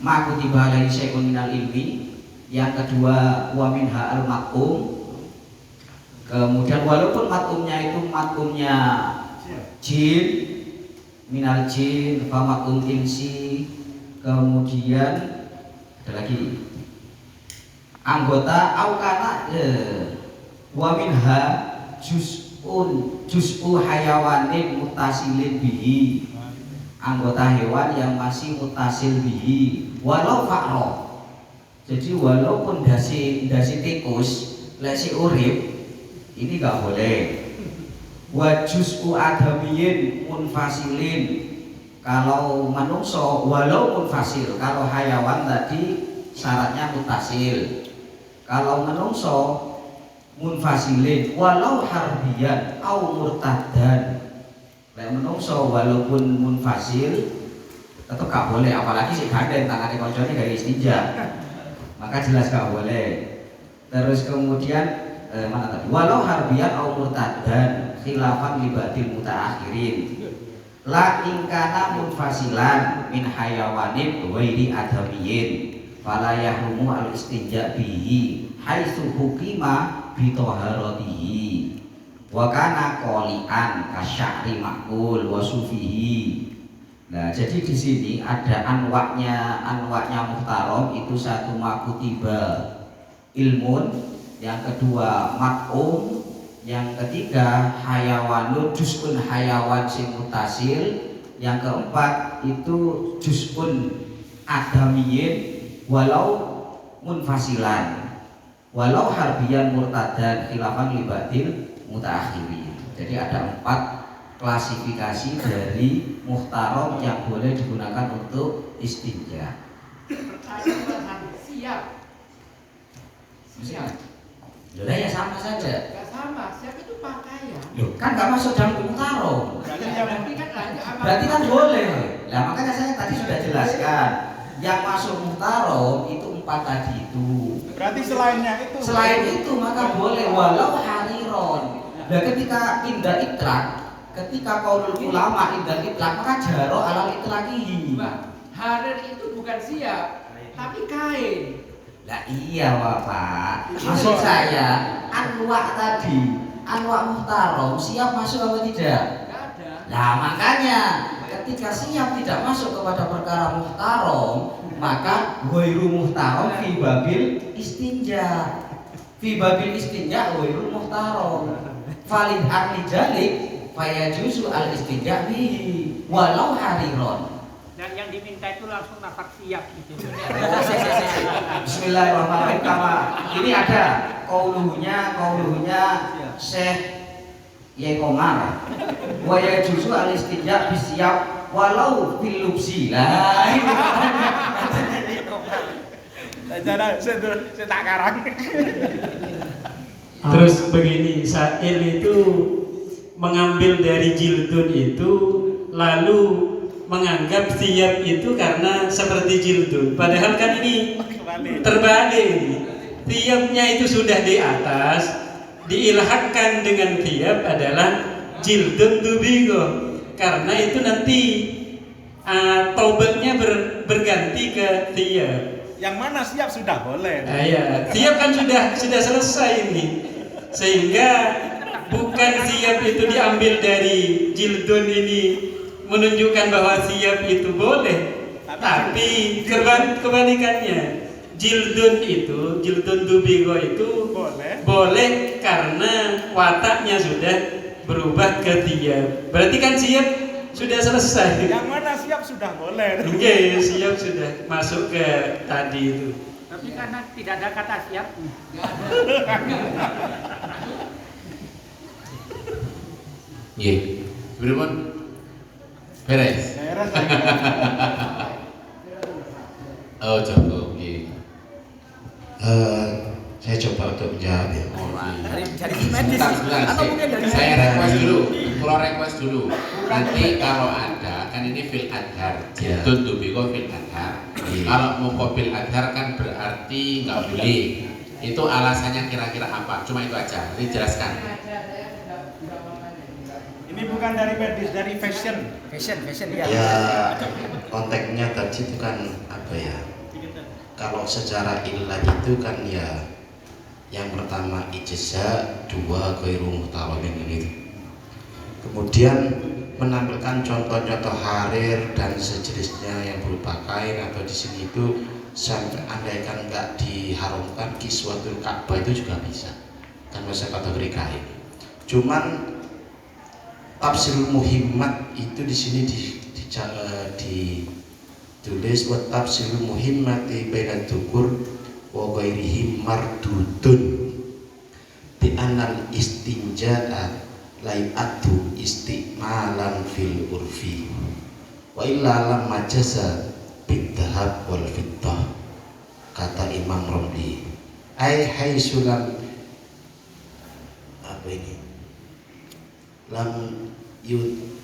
ma kutiba alaihi syai'un minal ilmi. Yang kedua wa minha al makum. Kemudian walaupun makumnya itu makumnya jin, minal jin, fa makum insi. Kemudian ada lagi anggota aukana wa minha juz'u hayawanin mutasilin bihi, anggota hewan yang masih mutasil bihi walau fa'ro. Jadi walaupun dasi tikus lesi urip ini gak boleh. Wa juz'u adamiyin munfasilin, kalau manungso walau munfasil, kalau hayawan tadi syaratnya mutasil, kalau manungso munfasilin walau harbiyan au murtadan. Lek menungso walaupun munfasil tetap gak boleh, apalagi si gandeng tangannya koncone gak istinja, maka jelas gak boleh. Terus kemudian mana tadi? Walau harbiyan au murtadan khilafan libadil mutaakhirin. La ingkana munfasilan min hayawanin wairi adamiyin fala yahrumu al istinja bihi haitsu hukima bi taharatihi wa kana qali'an kasya'ri maqul wa sufihi. Nah, jadi di sini ada anwaknya muhtaram itu satu makutiba ilmun, yang kedua mat'um, yang ketiga hayawanun juz'un hayawan sing mutasil, yang keempat itu juz'un adamiyin walau munfasilan walau harbiyan murtadan khilafan libadil mutaakhirin. Jadi ada 4 klasifikasi dari muhtaram yang boleh digunakan untuk istinja. Siap. Lah ya sama saja. Gak sama, siap itu pakaian. Loh, kan gak masuk dalam muhtaram. Berarti kan boleh. Nah, makanya saya tadi sudah jelaskan. Yang masuk muhtaram itu 4 tadi itu. Berarti selainnya itu. Selain itu maka boleh walau hariron. Nah, ketika indah itlaq, ketika qaulul ulama indah itlaq, maka jaro alal itlaqihi. Harir itu bukan siap, tapi kain. Lah iya Bapak. Maksud saya anwa tadi, anwa muhtaram siap masuk apa tidak? Enggak ada. Nah, makanya ketika siap tidak masuk kepada perkara muhtaram, maka ghairu muhtaram fi babil istinja. Fi babil istinja ghairu muhtaram. Falid arli jalik fayajuzu al istinja bihi walau hariron. Dan yang diminta itu langsung nafas siap gitu. Bismillahirrahmanirrahim. Kama ini ada kauluhnya Syekh Yai Komar. Wa yajuzu al istinja bisiap walau fil lubsi. Lah Saya tak karang. Terus begini, Sa'il itu mengambil dari jildun itu lalu menganggap siap itu karena seperti jildun. Padahal kan ini terbalik. Siapnya itu sudah di atas, diilhakkan dengan siap adalah jildun tubigo. Karena itu nanti taubatnya berganti ke siap. Yang mana siap sudah boleh. Ya, siap kan sudah selesai ini. Sehingga bukan siap itu diambil dari jildun ini menunjukkan bahwa siap itu boleh, tapi kebalikannya. Jildun tubigo itu boleh karena wataknya sudah berubah ke siap. Berarti kan siap sudah selesai. Yang mana siap sudah boleh. Oke, siap sudah masuk ke tadi itu. Tapi karena tidak ada kata siap. Iya, berapa? Beres. Oh, cukup. Saya coba untuk menjawab ya. dari medis atau mungkin dari Saya request dulu. Kalau request dulu. Nanti kalau ada kan ini fil adhar. Jildun tubigo fil adhar. Kalau mau fil adhar kan berarti nggak boleh. Itu alasannya kira-kira apa? Cuma itu aja. Dijelaskan. Ini Ini bukan dari medis, dari fashion. Fashion Ya konteksnya tadi itu kan apa ya? Kalau secara ilah itu kan ya yang pertama ijza, dua ghairu muhtawamin ini. Kemudian menampilkan contoh-contoh harir dan sejenisnya yang berupa kain atau di sini itu sampai andaikan nggak diharumkan kiswatul Ka'bah itu juga bisa kan masih kategori kain. Cuman tafsirul muhimmat itu di sini ditulis wa tafsirul muhimmati baina dzukur wa ghairihim mardudun bi anal istinja'a lai'atu istimalan fil urfi wa illa lam majasa bidhahab wal fiddah, kata Imam Romli. Ai haisulam apa ini lam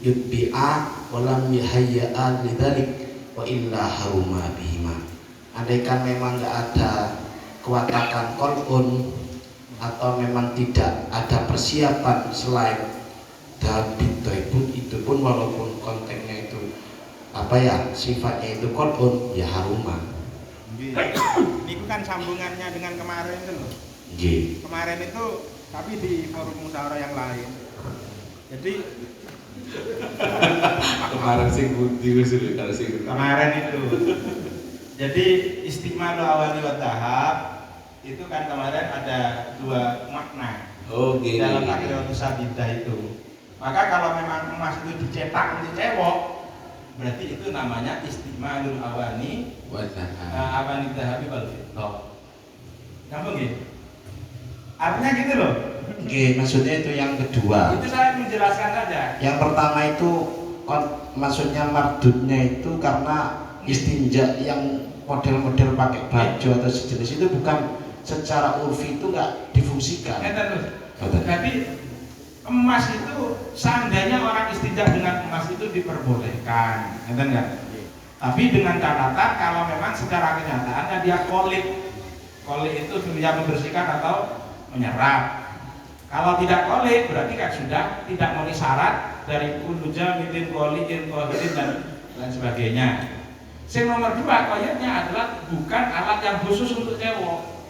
yudbi'a wa lam yahayya'a lidzalik wa illa haruma bihima. Andaikan memang nggak ada kewatakan kolon atau memang tidak ada persiapan selain dabit toibut, itu pun walaupun konteksnya itu apa ya sifatnya itu kolon ya haruma. Ini kan sambungannya dengan kemarin itu loh. Kemarin itu tapi di forum musyawarah yang lain. Jadi Kemarin sing budi wis kalau sing kemarin itu. Jadi istiqmalu awali wa tahap itu kan kemarin ada dua makna. Oh, gini. Dalam akhiratus sabidah itu. Maka kalau memang emas itu dicetak untuk cewek, berarti itu namanya istiqmalul awani awani dhahabi wal fiddah. Nyambung nggih? Artinya gitu loh. Oke, maksudnya itu yang kedua. Itu saya menjelaskan saja. Yang pertama itu maksudnya mardudnya itu karena istinja yang model-model pakai baju atau sejenis itu bukan secara urfi itu nggak difungsikan. Jadi emas itu seandainya orang istinja dengan emas itu diperbolehkan, nggak? Tapi dengan catatan kalau memang secara kenyataannya dia kolik itu dia membersihkan atau menyerap. Kalau tidak kolik berarti kan sudah tidak memenuhi syarat dari kuluja mitin kolikin kohirin dan lain sebagainya. Yang nomor dua koyetnya adalah bukan alat yang khusus untuk cewek.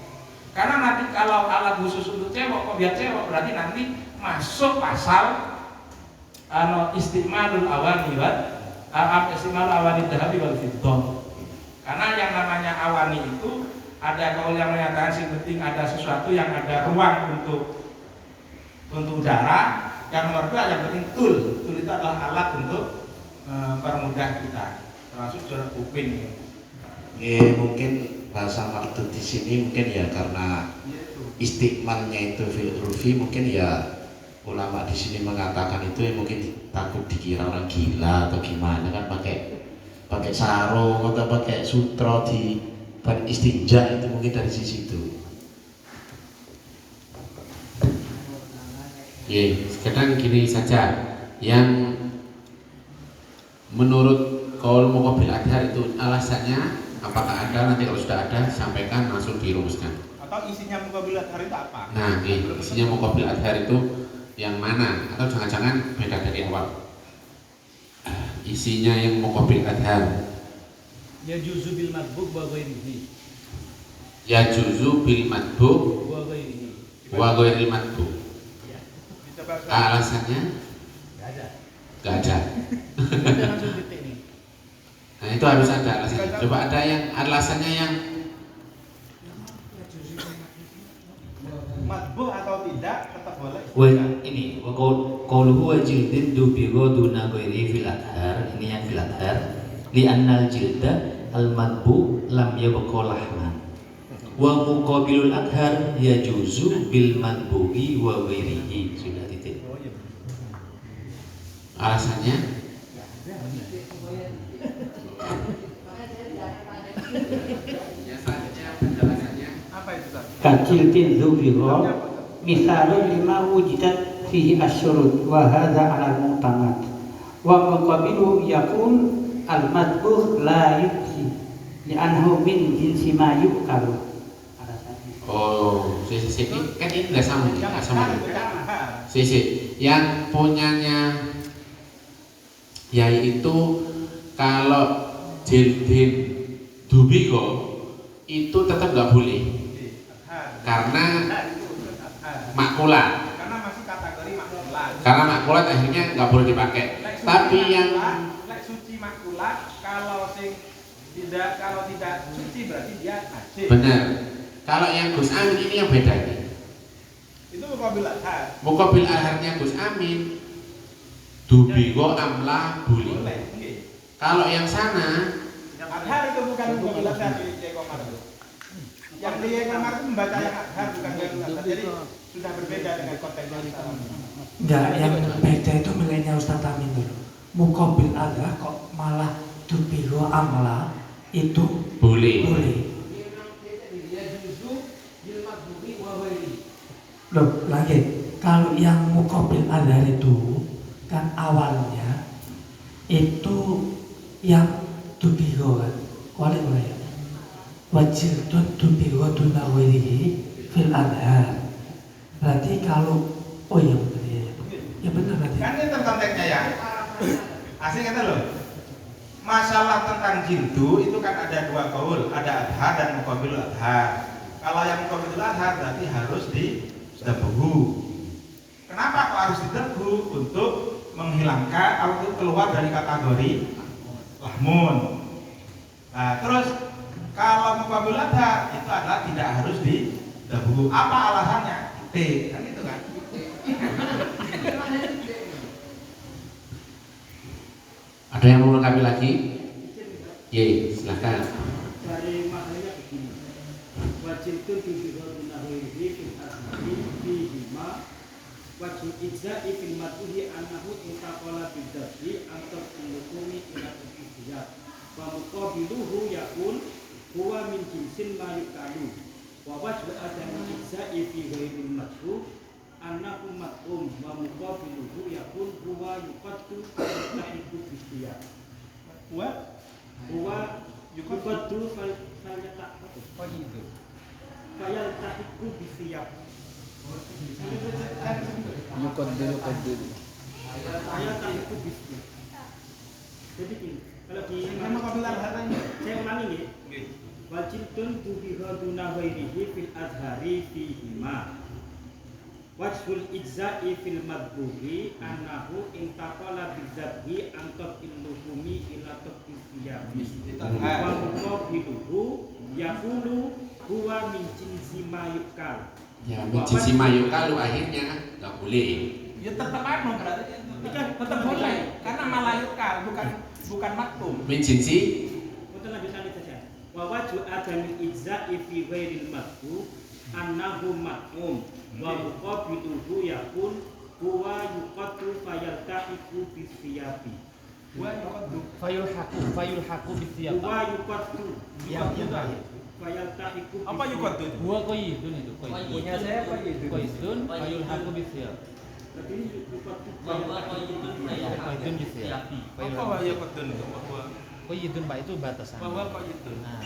Karena nanti kalau alat khusus untuk cewek, biar cewek berarti nanti masuk pasal istiqmalul awani istiqmalul awani dhahabi wal fiddah. Karena yang namanya awani itu ada kaul yang menyatakan sing penting ada sesuatu yang ada ruang untuk udara. Yang nomor dua yang penting tul itu adalah alat untuk mempermudah kita, termasuk jarak kuping. Mungkin bahasa mardud di sini mungkin ya karena istiqmalnya itu fil urfi, mungkin ya ulama di sini mengatakan itu ya mungkin takut dikira orang gila atau gimana kan pakai sarung atau pakai sutra di ban istinja, itu mungkin dari sisi itu. Sekarang gini saja, yang menurut kaul muqabil adhar itu alasannya apakah ada? Nanti kalau sudah ada sampaikan, langsung dirumuskan. Atau isinya muqabil adhar itu apa? Nah, isinya muqabil adhar itu yang mana? Atau jangan-jangan beda dari awal? Isinya yang muqabil adhar. Ya juzu bil matbuk wa ghairihi. Ya juzu bil matbuk Wa ghairihi. wa ghairil matbuk. Alasannya? Gak ada. Nah itu harus ada alasannya. Coba ada yang alasannya yang matbu atau tidak tetap boleh. Ini qauluhu wa jildin dubigo duna ghairi fil adhar, ini yang fil adhar li annal jilda al matbu lam yabqa lahman wa muqabilul adhar yajuzu bil matbu'i wa ghairihi. Sudah titik. alasannya Apa itu Pak? kaciltin zubiro misalun lima wujidat fihi asyurut wa hadha ala mu'tamad wa muqabilu yakun al-madbuh la yuksi li'anhu min jinsi ma yukalu. oh sisi kan ini nggak sama, nggak sama. Sisi yang punyanya yaitu kalau jildin dubigo itu tetap nggak boleh karena makulat. Karena masih kategori makulat. Karena makulat akhirnya nggak boleh dipakai. Tapi yang suci makulat kalau tidak suci berarti dia najis. benar. Kalau yang Gus Amin ini yang beda nih. Itu muqabil adhar. Muqabil adharnya Gus Amin dubigo amla boleh. Boleh. Kalau yang sana Adhar itu bukan muqabil adhar di Komar. Yang di Komar itu membaca yang adhar bukan yang adhar. Jadi sudah berbeda dengan konteksnya sekarang. Enggak, yang beda itu miliknya Ustaz Amin dulu. Muqabil adhar kok malah dubigo amla itu boleh. Loh, lagi kalau yang muqabil adhar itu kan awalnya itu yang dubigo kan, wali ya. Wajil dubigo dunawirihi fil adhar. Berarti kalau ya benar ya benar berarti. Kan itu konteksnya ya. Asing kata loh. Masalah tentang jildu itu kan ada dua kaul, ada adhar dan muqabil adhar. Kalau yang muqabil adhar berarti harus didebu. Kenapa kok harus didebu? Untuk menghilangkan atau keluar dari kategori lahmun. Nah, terus kalau muqabil adhar itu adalah tidak harus didebu. Apa alasannya? Kan itu kan. Ada yang mau lengkapi lagi? Ye, silakan. Dari maknanya begini. Wajib itu dibikin nahwihi fil asli bihima wajib ijza'i fil matuhi annahu intaqala bidati antar ilukumi ila al-ihtiyat wa muqabiluhu yakun huwa min jinsin ma yukalu wa wajib adami ijza'i fi ghairil matuh annahu mat'um wa muqabiluhu yakun huwa yuqaddu tahidu bistiyat huwa yuqaddu falyata'atu fayaltahiku bistiyat fayaltahiku bistiyat. Jadi gini, kalau di saya ulangi nih, wajibun tubiha duna ghairihi fil adhari fihima wajhul ijza'i fil madbuhi annahu intaqala bidzabhi antar illuhumi ila taqfiyami wa muqabiluhu yakulu huwa min jinsi mayukal. Ya, min jinsi mayukal akhirnya nggak boleh. Ya tetap berarti tetap boleh karena malayukal bukan maktum. Min jinsi Betul lanjut saja. Wa wajhu adamil ijza'i fi ghairil madbu annahu mat'um wa muqabiluhu yakun huwa yuqaddu fayaltahiqu bisiyabi wa yuqaddu fayulhaqu bisiyab. huwa yuqaddu Yang terakhir. fayaltahiqu Apa yuqaddu itu? Huwa qayyidun itu. Punya saya Qayyidun fayulhaqu bisiyab. Tapi ini yuqaddu Qayyidun bisiyab. Apa yuqaddu itu? Qayyidun Pak itu batasan. Bahwa qayyidun. Nah,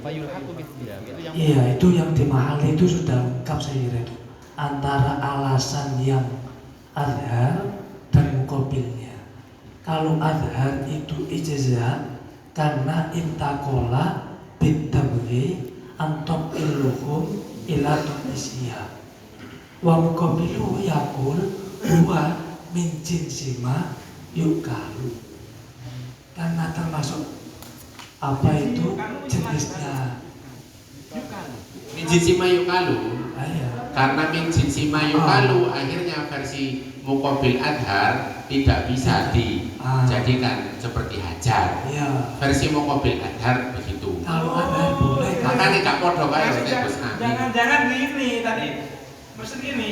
fayulhaqu bisiyab itu yang Iya, itu yang di mahal itu sudah lengkap saya kira itu. Antara alasan yang adhar dan muqabilnya. Kalau adhar itu ijza karena intakola bitabghi antok illuhum ila tunisiyah. Wa muqabilu yakul huwa min jinsi ma yukalu. Karena termasuk apa itu jenisnya. min jinsi mayukalu. Ayah. Karena min jinsi mayukalu akhirnya versi muqabil adhar tidak bisa dijadikan seperti hajar. Iya. Versi muqabil adhar begitu. Kalau adhar boleh. Makanya gak podo kayak Gus Amin. Jangan-jangan gini tadi. Maksud gini,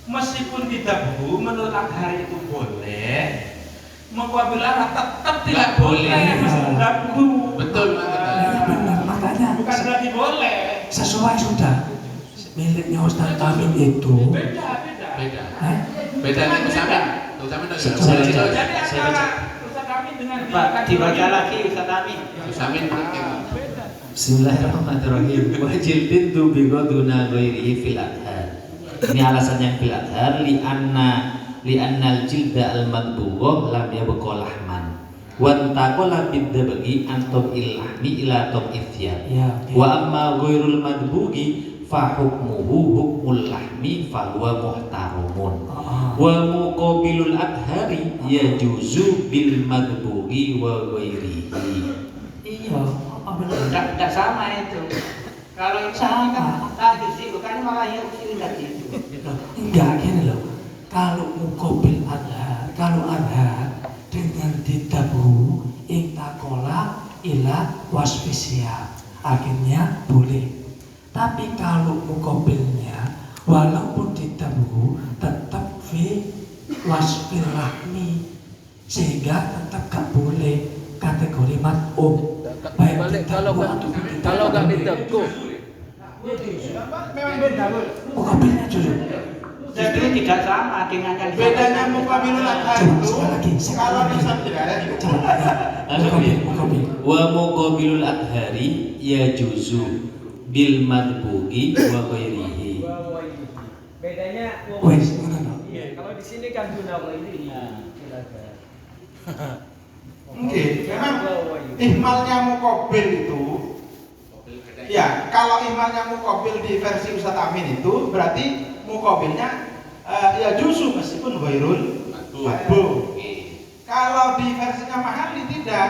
meskipun tidak bu, menurut adhar itu boleh. Muqabil adhar tetap tidak boleh. Meskipun tidak bu. Betul Iya benar, makanya Bukan berarti boleh. sesuai sudah miliknya Ustaz Amin itu. Beda. beda. Hah? Beda nih Gus Amin. Gus Amin Saya udah Jadi baca. antara Ustaz Amin dengan Dibaca lagi Ustaz Amin. Gus Amin makin. Bismillahirrahmanirrahim. Wajildin tubigo duna ghairihi fil adhar. Ini alasannya fil adhar li annal jilda al madbugh lam yabqa lahman. Wantaqala bidabagi antum illahmi ila tum ithya. Ya, Wa amma ghairul madbugi fa hukmuhu hukmul lahmi fa huwa muhtarumun. Wa muqabilul adhari yajuzu bil madbugi wa ghairihi. Iya, tidak sama itu. Kalau itu sama kan tajus itu kan malah yang tadi itu. Enggak gini loh. Kalau mukobil adhar, kalau adhar dengan ditabu intakola ila wasfisya, akhirnya boleh. Tapi kalau mukobilnya walaupun ditabu tetap fi wasfil lahmi, sehingga tetap gak boleh kategori mat'um. Baik kalau nggak diteguh Memang beda, Bu. mukobilnya jujur. Justru tidak sama dengan yang Bedanya muqabilul adhar itu kalau disabdakan Mukobil. Wa muqabilul adhari yajuzu bil madbugi wa ghairihi. Bedanya Wes, ngono. kalau di sini kan guna ini. Oke, memang ihmalnya muqabil itu ya, kalau ihmalnya muqabil di versi Ustaz Amin itu berarti muqabilnya ya juzu meskipun ghairul matbu. Kalau di versinya Mahali tidak,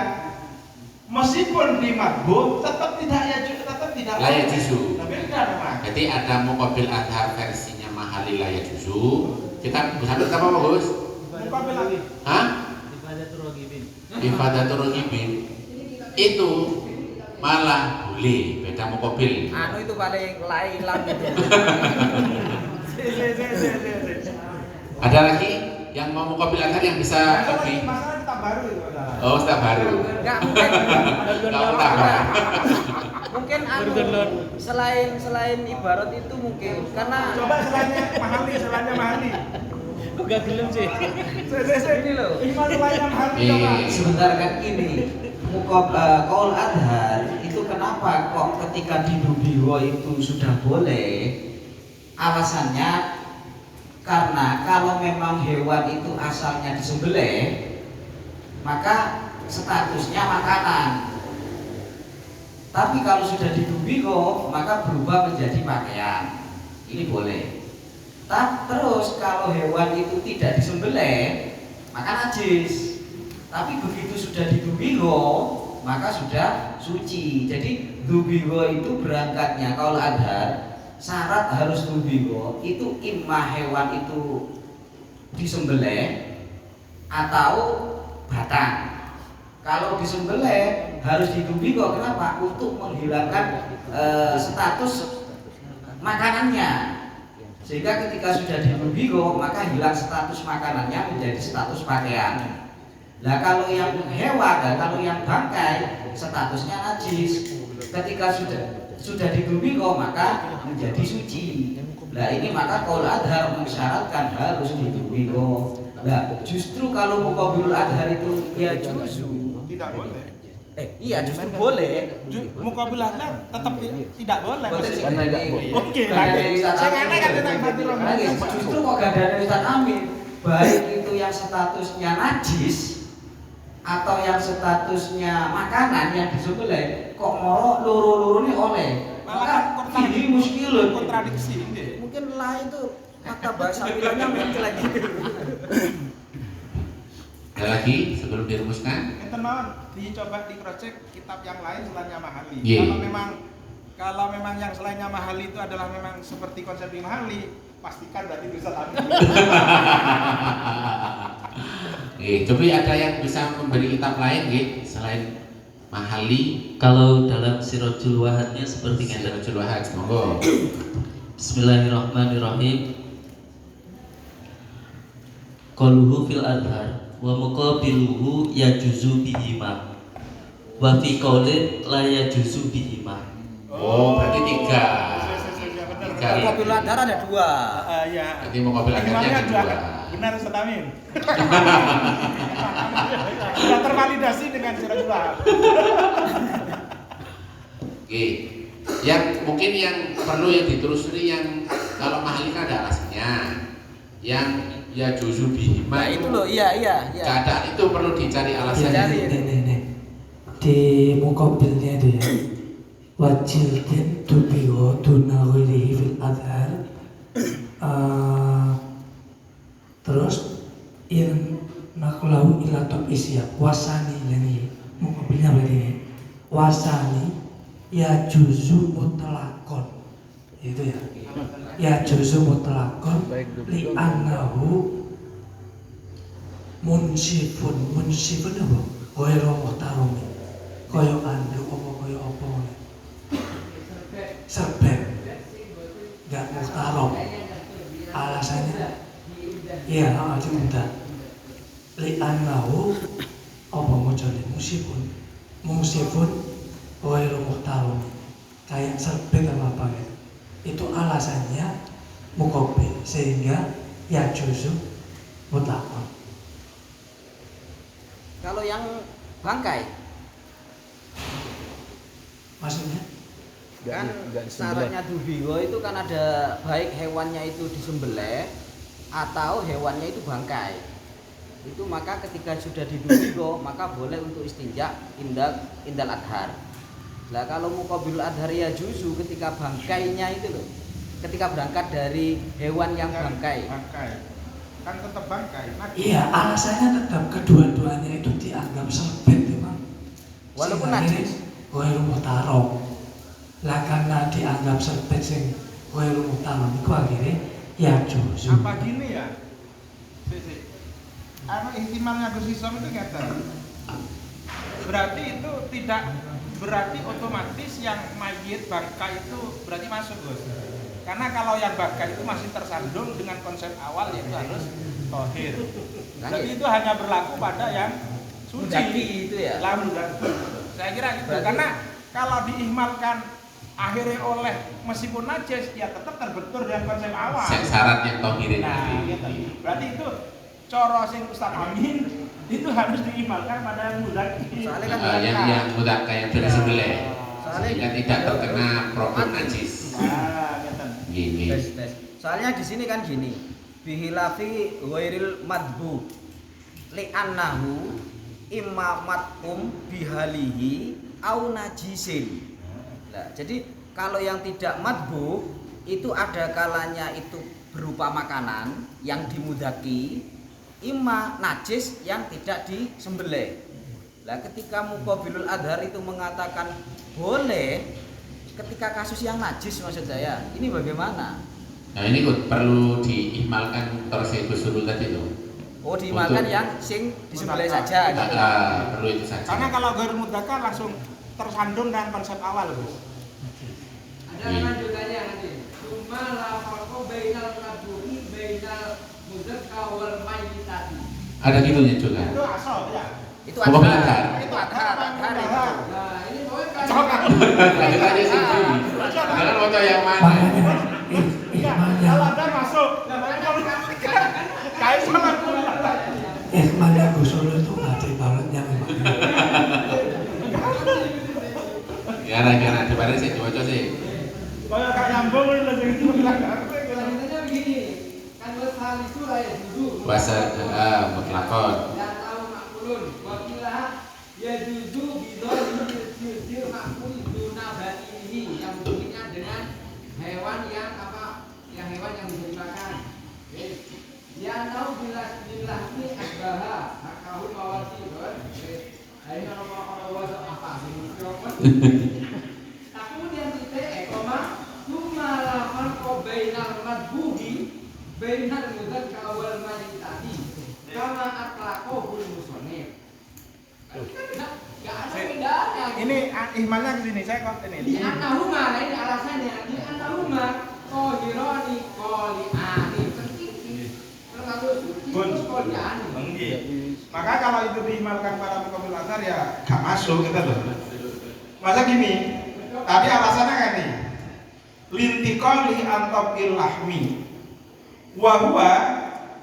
meskipun di matbu tetap tidak ya tetap tidak La ya juzu. Tapi tidak memang. Jadi ada muqabil adhar versinya Mahali la ya juzu. Kita sampai apa Gus? Muqabil lagi. Hah? Ifadatul Raghibin itu malah boleh, beda muqabil. Anu itu paling lailang gitu. Ada lagi yang mau muqabil adhar yang bisa lebih? Masalah tak baru itu adalah. Oh, tak baru. Enggak mungkin. Kalau tak baru. Mungkin anu selain ibarat itu mungkin karena Coba selainnya Mahali. Enggak gelem sih. ini loh. Ihmal selainnya Mahali coba. Sebentar kan ini qaul adhar itu kenapa kok ketika di dubiwa itu sudah boleh? Alasannya karena kalau memang hewan itu asalnya disembelih maka statusnya makanan. Tapi kalau sudah didubiwa maka berubah menjadi pakaian. Ini boleh. Terus kalau hewan itu tidak disembelih maka najis. Tapi begitu sudah didubiho maka sudah suci. Jadi dubiho itu berangkatnya kalau adhar syarat harus dubiho itu imma hewan itu disembelih atau batang. Kalau disembelih harus didubiho, kenapa? Untuk menghilangkan status makanannya. Sehingga ketika sudah didubiho maka hilang status makanannya menjadi status pakaian. Nah kalau yang hewan, kalau yang bangkai statusnya najis. Ketika sudah didubiho maka menjadi suci. Nah ini maka qaul adhar mensyaratkan harus didubiho. Nah justru kalau muqabilul adhar itu ya juzu. Tidak boleh. Iya justru boleh. Muqabil adhar tetap tidak boleh. Oke, justru kok gak ada Ustaz Amin. Baik itu yang statusnya najis atau yang statusnya makanan yang disembelih kok moro loro-loro ini oleh. Maka ini muskilun. Kontradiksi ini. Mungkin lah itu kata bahasa bilangnya mungkin lagi. Ada lagi sebelum dirumuskan? Enten mawon dicoba di project kitab yang lain selainnya Mahali. Yeah. Kalau memang yang selainnya Mahali itu adalah memang seperti konsep di Mahali, pastikan berarti bisa tadi. Coba ada yang bisa memberi kitab lain selain Mahali? Kalau dalam Sirajul Wahadnya seperti ini. Sirajul Wahad, monggo. Bismillahirrahmanirrahim. Qaluhu fil adhar wa muqabiluhu yajuzu bihima wa fi qaulin la yajuzu bihima. Oh, berarti tiga. Muqabil adhar ada dua. Iya. Berarti muqabil adharnya ada dua. Benar Ustaz Amin. Sudah tervalidasi dengan Sirajul Wahad. Oke. Yang mungkin yang perlu yang ditelusuri yang kalau Mahali kan ada alasannya. Yang ya juzu bihima. Nah itu loh, iya. Keadaan itu perlu dicari alasan. Nih. Di mukabilnya itu ya. Wajiltin tubiho duna ghairihi fil adhar. Terus in naklahu ila top isyab wasani ini mukabilnya begini. Wasani ya juzu mutlakon. Itu ya. Ya juzu mutlakon li annahu munsifun apa? Ghairu muhtarami. Kaya anduk apa serbet nggak muhtaram. Alasannya iya mudah li annahu apa mujane musifun ghairu muhtaram, kayak serbet apa gitu. Itu alasannya muqabil sehingga ya juzu mutlakon. Kalau yang bangkai Maksudnya? kan syaratnya dubiho itu kan ada baik hewannya itu disembelih atau hewannya itu bangkai. Itu maka ketika sudah didubiho maka boleh untuk istinja indal adhar. Lah kalau muqabilul adhar ya juzu ketika bangkainya itu loh. Ketika berangkat dari hewan yang bangkai. Kan tetap bangkai. Iya, alasannya tetap kedua-duanya itu dianggap serbet memang. Walaupun najis. Ghairu muhtaram. Lah karena dianggap serbet sing ghairu muhtaram iku akhirnya ya juzu. Apa gini ya? Ihtimalnya Gus Isom itu ngeten. Berarti itu tidak berarti otomatis yang mayit bangkai itu berarti masuk, Gus. Karena kalau yang bangkai itu masih tersandung dengan konsep awal yaitu harus tohir. Jadi itu hanya berlaku pada yang suci itu ya. Saya kira gitu. Karena kalau diihmalkan akhirnya oleh meskipun najis ya tetap terbentur dengan konsep awal. Syarat yang tohirin. Nah, gitu. Berarti itu coro sing Ustaz Amin itu harus diihmalkan pada yang mudaki. Soalnya kan yang mudah kayak dari sebelah. Sehingga tidak terkena problem najis. Gini. Soalnya di sini kan gini. Bihilafi ghairil madbu li annahu imma mat'um bihalihi au najisin. Nah, jadi kalau yang tidak madbu itu ada kalanya itu berupa makanan yang dimudaki, imma najis yang tidak disembelih. Nah, ketika muqabilul adhar itu mengatakan boleh ketika kasus yang najis maksud saya, ini bagaimana? Nah ini perlu diihmalkan terus usul tadi itu. Oh diihmalkan yang sing disembelih saja. Perlu itu saja. Karena kalau ghair mudzakkar langsung tersandung dengan konsep awal, Bos. Ada lanjutannya nanti. Cuma la farqa bainal madbuhi bainal mudzakkar wal mayyitati. Ada gitunya juga. Itu asal ya. Itu adhar. Itu adhar itu. Nah, ini boleh kan. Lanjut aja sih. Jangan foto yang mana. Kalau ada masuk. Kayak sama Ihmalnya Gusolo itu hati bangetnya memang. Gara-gara di mana sih coba sih. Kayak gak nyambung lho sing itu Selanjutnya begini. Kan lesal itu ya dulu. Bahasa mutlakon. Ya tahu makulun. Wakilah ya juzu bidol juzir makul duna ini yang bentuknya dengan hewan yang apa? Yang hewan yang bisa dimakan. Ya tahu bila ini asbaha akahul mawati kan. Ini orang apa sih? Kemudian kita cuma lapan bainal madbuhi bainal mudzakkar wal mayyitati kama atlaqahul musannif. Enggak ada bedanya. Ini ihmalnya di sini saya kok ini. Di anahuma ini alasannya di anahuma qahirani qali'ani penting. Terlalu suci qali'ani. Maka kalau itu diihmalkan pada muqabil adhar ya gak masuk gitu loh. Masa gini, tadi alasannya kan nih lintiqali antabil lahmi wa huwa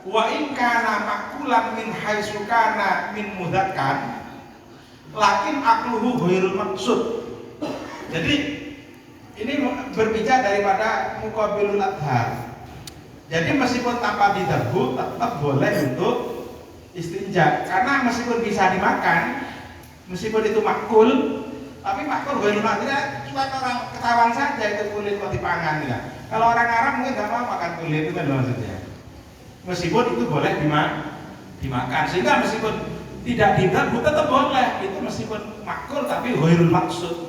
wa in kana makulan min haitsu kana min mudzakkar lakin akluhu ghairul maksud. Jadi ini berbicara daripada muqabilul adhar. Jadi meskipun tanpa didebu tetap boleh untuk istinja, karena meskipun bisa dimakan, meskipun itu makul, tapi makul ghairul madhur cuma orang ketahuan saja itu kulit kok dipangan ya. Kalau orang Arab mungkin nggak mau makan kulit itu kan maksudnya. Meskipun itu boleh dimakan, sehingga meskipun tidak didebu tetap boleh, itu meskipun makul tapi ghairul maksud.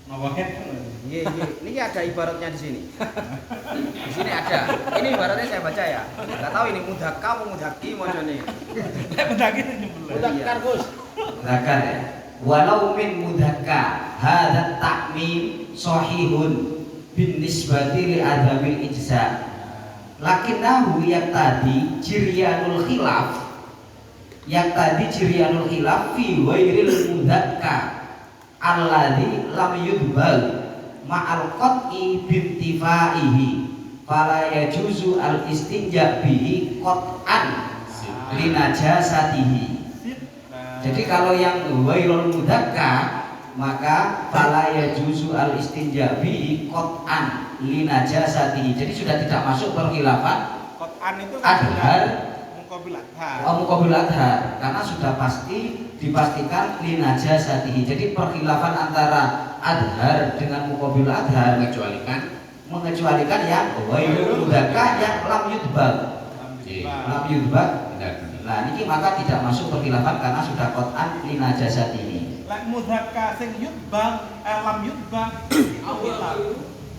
Ngomongin. Iya, ini ada ibaratnya di sini. Di sini ada. Ini ibaratnya saya baca ya. Enggak tahu ini mudhakka apa mudhaki macamnya. Mudhaki itu nyebel. Mudhakkar, Gus. Mudhakkar ya. Walau min mudhakka hadza ta'mim sahihun bin nisbati li adamil ijza. Lakinnahu yaqtadi jiryanul khilaf. Yaqtadi jiryanul khilaf fi ghairil mudhakka alladzi lam yudbal ma'al qat'i bintifaihi fala yajuzu al istinja bihi qat'an li najasatihi. Jadi kalau yang ghairul mudhakka maka fala yajuzu al istinja bihi qat'an li najasatihi. Jadi sudah tidak masuk perkhilafan Qat'an itu kan adhar muqabil adhar. muqabil adhar karena sudah pasti dipastikan li najasatihi. Jadi perkhilafan antara adhar dengan muqabil adhar mengecualikan yang ghairul mudhakka yang lam yudbag. Lam yudbag. Nah ini maka tidak masuk perkhilafan karena sudah qat'an li najasatihi. Lan mudhakka sing yudbag lam yudbag.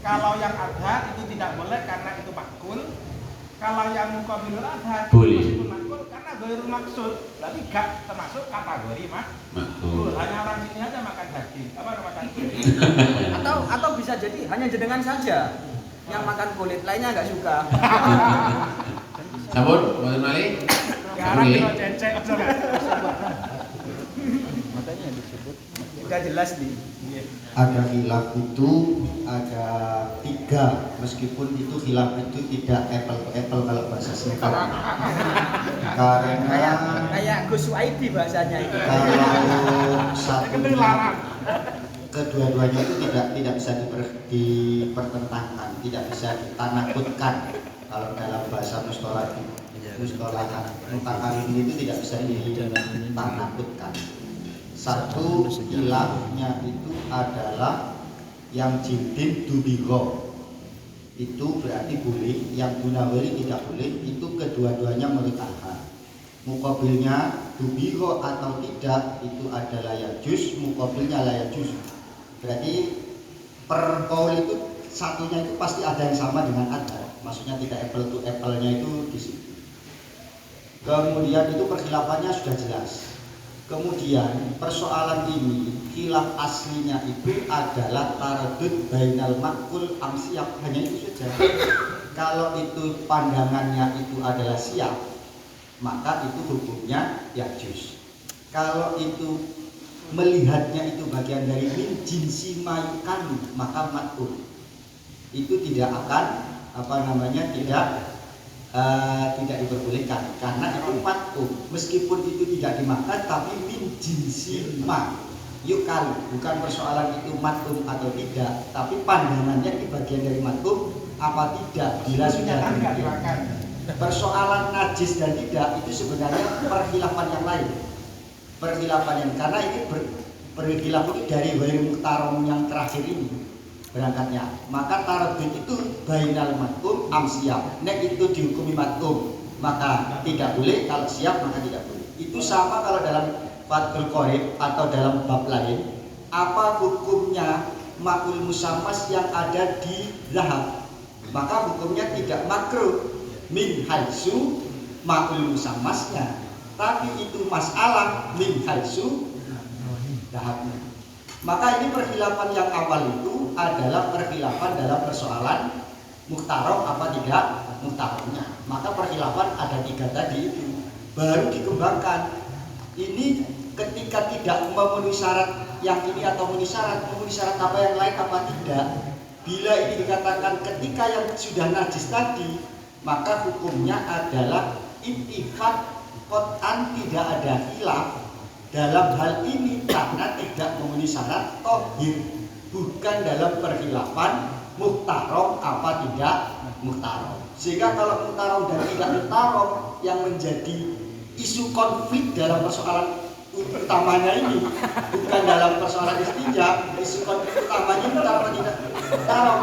Kalau yang adhar itu tidak boleh karena itu makul. Kalau yang muqabilul adhar boleh makul karena ghairul maksud. Berarti gak termasuk kategori makul. Hanya orang sini aja makan daging, apa makan kulit. Atau bisa jadi hanya jenengan saja yang makan kulit, lainnya nggak suka. Sampun, Mboten malih. Sekarang kalau cecek Makanya disebut sudah jelas nih. Ada khilaf itu ada 3, meskipun itu khilaf itu tidak apple to apple kalau bahasa singkat. Karena kayak Gus Suaidi bahasanya itu. Kalau satu kedua-duanya itu tidak bisa dipertentangkan, tidak bisa ditanakutkan. Kalau dalam bahasa mustalah mutakalim itu tidak bisa ditanakutkan. Satu khilafnya itu adalah yang jildin dubigo itu berarti boleh, yang gunawali tidak boleh. Itu kedua-duanya menurut adhar. Muqabilnya dubigo atau tidak itu adalah yajuz, muqabilnya la yajuz. Berarti per qaul itu satunya itu pasti ada yang sama dengan adhar. Maksudnya tidak apple to apple-nya itu di situ. Kemudian itu perkhilafannya sudah jelas. Kemudian persoalan ini khilaf aslinya itu adalah taradud bainal makul am siap, hanya itu saja. Kalau itu pandangannya itu adalah siap, maka itu hukumnya yajuz. Kalau itu melihatnya itu bagian dari min jinsi mayukan, maka makul. Itu tidak akan tidak diperbolehkan karena itu matum, meskipun itu tidak dimakan tapi min jinsi ma yukan, bukan persoalan itu matum atau tidak, tapi pandangannya di bagian dari matum apa tidak bila sudah demikian. Persoalan najis dan tidak itu sebenarnya perkhilafan yang lain, karena ini perkhilafan itu dari ghairul muhtaram yang terakhir ini berangkatnya. Maka taradud itu bainal matum am siap. Nek itu dihukumi matum maka tidak boleh, kalau siap maka tidak boleh. Itu sama kalau dalam Fathul Qorib atau dalam bab lain, apa hukumnya makul musammas yang ada di zahab, maka hukumnya tidak makruh min haitsu makul musammasnya, tapi itu masalah min haitsu zahabnya. Maka ini perkhilafan yang awal itu adalah perkhilafan dalam persoalan muhtaram apa tidak muhtaramnya. Maka perkhilafan ada 3 tadi itu baru dikembangkan. Ini ketika tidak memenuhi syarat yang ini atau memenuhi syarat apa yang lain apa tidak. Bila ini dikatakan ketika yang sudah najis tadi, maka hukumnya adalah intifat qat'an, tidak ada khilaf dalam hal ini karena tidak memenuhi syarat tohir, bukan dalam perkhilafan muhtaram apa tidak muhtarom. Sehingga kalau muhtarom dan tidak muhtarom yang menjadi isu konflik dalam persoalan utamanya ini, bukan dalam persoalan istinja, isu konflik utamanya muhtarom atau tidak muhtarom,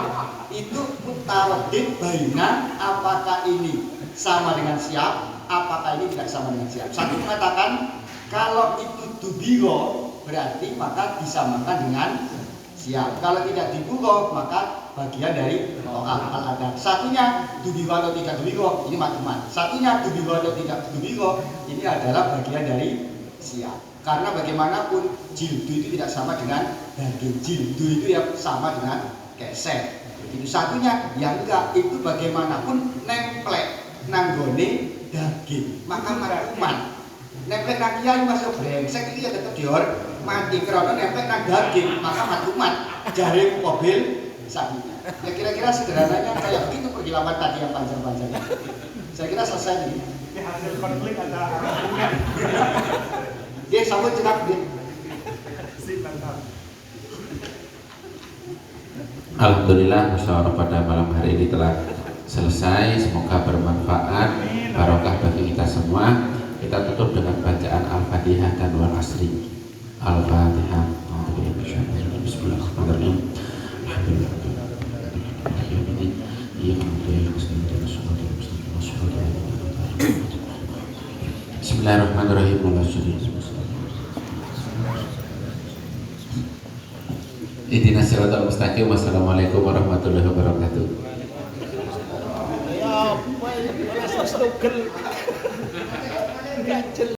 itu mutaradid baina apakah ini sama dengan siap, apakah ini tidak sama dengan siap. Satu mengatakan kalau itu dubiro berarti maka disamakan dengan siap. Kalau tidak diburo maka bagian dari to'ah al-adab. Satunya dubiro atau tidak dubiro ini maklumat. Satunya dubiro atau tidak dubiro ini adalah bagian dari siap. Karena bagaimanapun jildu itu tidak sama dengan daging. Jildu itu ya sama dengan keset. Itu satunya yang enggak, itu bagaimanapun nemplek nanggone daging. Maka maklumat nemplek nang kiai masuk brengsek iki ya tetep dihormati karena nemplek nang daging, maka maklumat jare mobil sapinya. Ya kira-kira sederhananya kayak begitu pergilaman tadi yang panjang-panjang. Saya kira selesai nih. Ini hasil konflik antara Nggih, sampun cedak nggih. Alhamdulillah, musyawarah pada malam hari ini telah selesai. Semoga bermanfaat, barokah bagi kita semua. Kita tutup dengan bacaan Al-Fatihah dan wal asri. Al-Fatihah. Bismillahirrahmanirrahim. Bismillahirrahmanirrahim. Ihdinas siratal mustaqim. Wassalamualaikum warahmatullahi wabarakatuh. Ya,